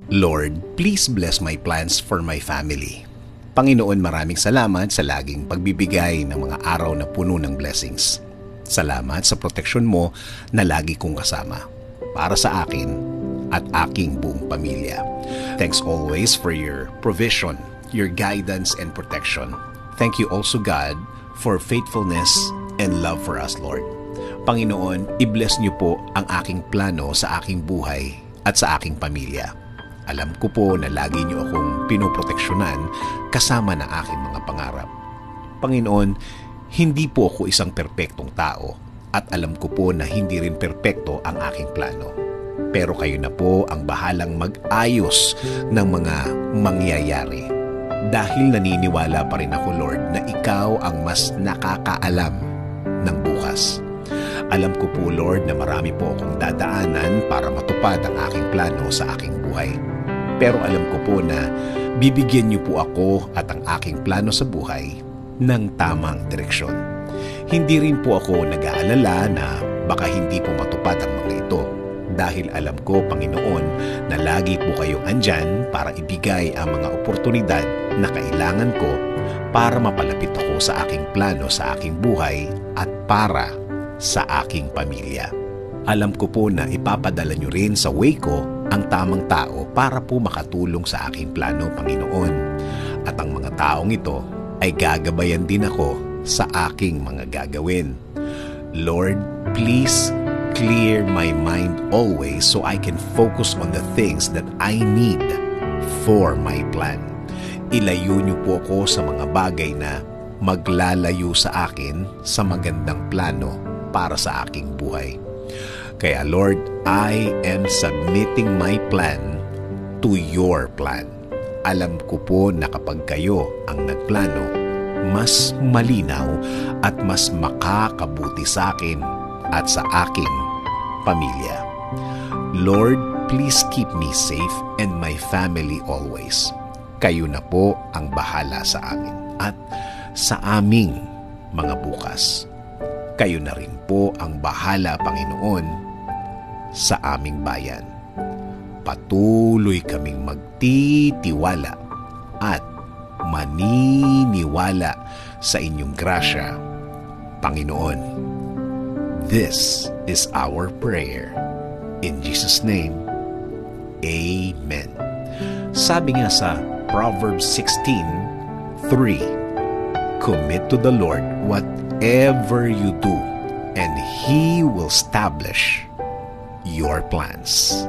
Lord, please bless my plans for my family. Panginoon, maraming salamat sa laging pagbibigay ng mga araw na puno ng blessings. Salamat sa proteksyon mo na lagi kong kasama para sa akin at aking buong pamilya. Thanks always for your provision, your guidance and protection. Thank you also, God, for faithfulness and love for us, Lord. Panginoon, i-bless niyo po ang aking plano sa aking buhay at sa aking pamilya. Alam ko po na lagi niyo akong pinoproteksyonan kasama ng aking mga pangarap. Panginoon, hindi po ako isang perpektong tao at alam ko po na hindi rin perpekto ang aking plano. Pero kayo na po ang bahalang mag-ayos ng mga mangyayari. Dahil naniniwala pa rin ako, Lord, na ikaw ang mas nakakaalam ng bukas. Alam ko po, Lord, na marami po akong dadaanan para matupad ang aking plano sa aking buhay. Pero alam ko po na bibigyan niyo po ako at ang aking plano sa buhay ng tamang direksyon. Hindi rin po ako nag-aalala na baka hindi po matupad ang mga ito. Dahil alam ko, Panginoon, na lagi po kayong andyan para ibigay ang mga oportunidad na kailangan ko para mapalapit ako sa aking plano sa aking buhay at para sa aking pamilya. Alam ko po na ipapadala niyo rin sa way ko ang tamang tao para po makatulong sa aking plano, Panginoon. At ang mga taong ito ay gagabayan din ako sa aking mga gagawin. Lord, please clear my mind always so I can focus on the things that I need for my plan. Ilayo niyo po ako sa mga bagay na maglalayo sa akin sa magandang plano para sa aking buhay. Kaya Lord, I am submitting my plan to your plan. Alam ko po na kapag kayo ang nagplano, mas malinaw at mas makakabuti sa akin at sa aking pamilya. Lord, please keep me safe and my family always. Kayo na po ang bahala sa amin at sa aming mga bukas. Kayo na rin po ang bahala, Panginoon, sa aming bayan. Patuloy kaming magtitiwala at maniniwala sa inyong grasya, Panginoon. This is our prayer. In Jesus' name, Amen. Sabi nga sa Proverbs 16:3, commit to the Lord whatever you do, and He will establish your plans.